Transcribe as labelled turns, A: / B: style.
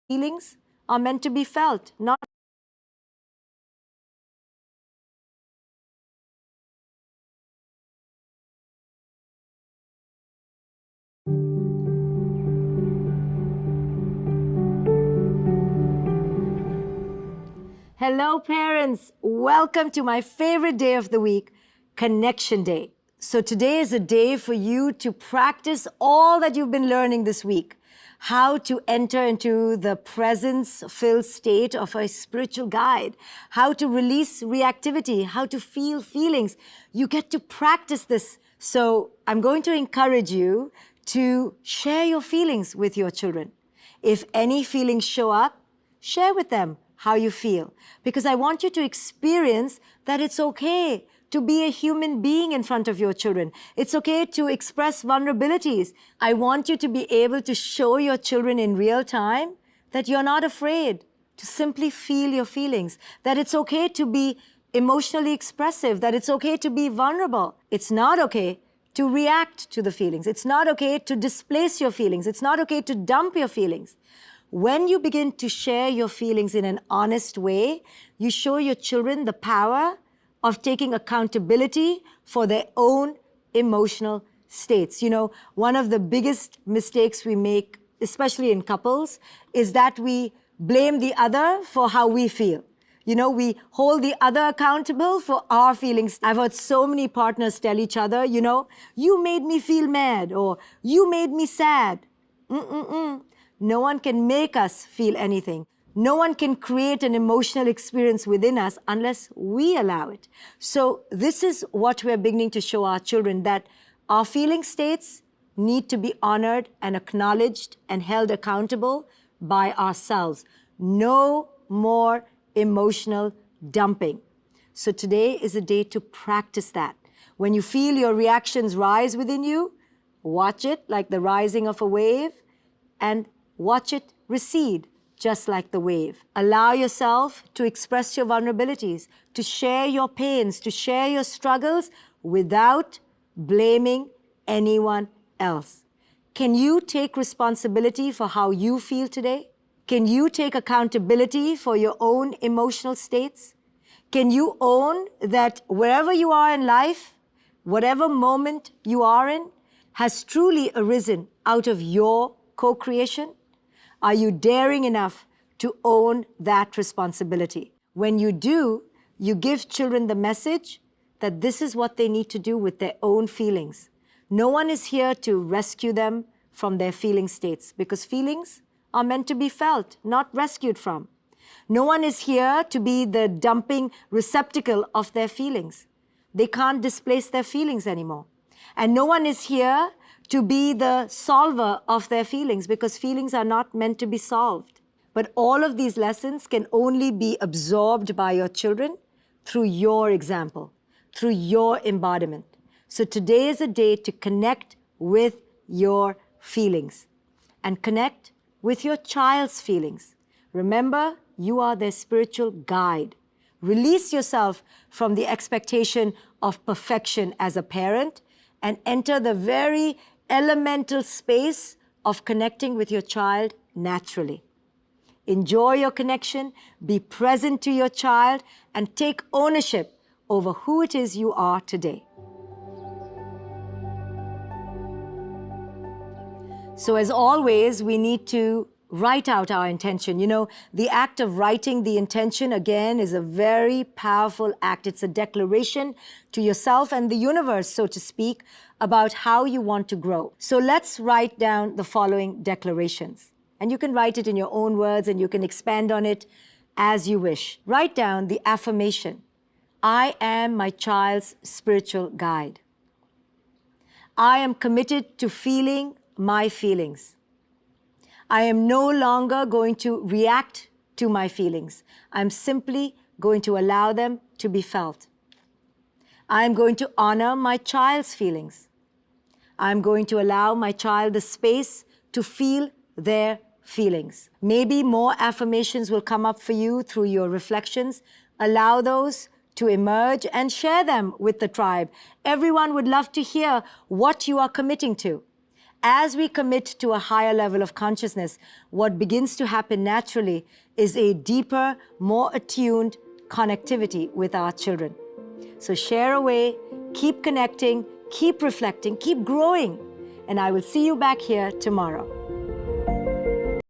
A: Feelings are meant to be felt, not Hello, parents. Welcome to my favorite day of the week, Connection Day. So today is a day for you to practice all that you've been learning this week. How to enter into the presence-filled state of a spiritual guide. How to release reactivity. How to feel feelings. You get to practice this. So I'm going to encourage you to share your feelings with your children. If any feelings show up, share with them how you feel, because I want you to experience that it's okay to be a human being in front of your children. It's okay to express vulnerabilities. I want you to be able to show your children in real time that you're not afraid to simply feel your feelings, that it's okay to be emotionally expressive, that it's okay to be vulnerable. It's not okay to react to the feelings. It's not okay to displace your feelings. It's not okay to dump your feelings. When you begin to share your feelings in an honest way, you show your children the power of taking accountability for their own emotional states. You know, one of the biggest mistakes we make, especially in couples, is that we blame the other for how we feel. You know, we hold the other accountable for our feelings. I've heard so many partners tell each other, you know, you made me feel mad, or you made me sad. No one can make us feel anything. No one can create an emotional experience within us unless we allow it. So this is what we're beginning to show our children, that our feeling states need to be honored and acknowledged and held accountable by ourselves. No more emotional dumping. So today is a day to practice that. When you feel your reactions rise within you, watch it like the rising of a wave, and watch it recede, just like the wave. Allow yourself to express your vulnerabilities, to share your pains, to share your struggles without blaming anyone else. Can you take responsibility for how you feel today? Can you take accountability for your own emotional states? Can you own that wherever you are in life, whatever moment you are in, has truly arisen out of your co-creation? Are you daring enough to own that responsibility? When you do, you give children the message that this is what they need to do with their own feelings. No one is here to rescue them from their feeling states, because feelings are meant to be felt, not rescued from. No one is here to be the dumping receptacle of their feelings. They can't displace their feelings anymore. And no one is here to be the solver of their feelings, because feelings are not meant to be solved. But all of these lessons can only be absorbed by your children through your example, through your embodiment. So today is a day to connect with your feelings and connect with your child's feelings. Remember, you are their spiritual guide. Release yourself from the expectation of perfection as a parent and enter the very elemental space of connecting with your child naturally. Enjoy your connection, be present to your child, and take ownership over who it is you are today. So as always, we need to write out our intention. You know, the act of writing the intention, again, is a very powerful act. It's a declaration to yourself and the universe, so to speak, about how you want to grow. So let's write down the following declarations. And you can write it in your own words, and you can expand on it as you wish. Write down the affirmation: I am my child's spiritual guide. I am committed to feeling my feelings. I am no longer going to react to my feelings. I'm simply going to allow them to be felt. I am going to honor my child's feelings. I'm going to allow my child the space to feel their feelings. Maybe more affirmations will come up for you through your reflections. Allow those to emerge and share them with the tribe. Everyone would love to hear what you are committing to. as we commit to a higher level of consciousness, what begins to happen naturally is a deeper, more attuned connectivity with our children. So share away, keep connecting, keep reflecting, keep growing, and I will see you back here tomorrow.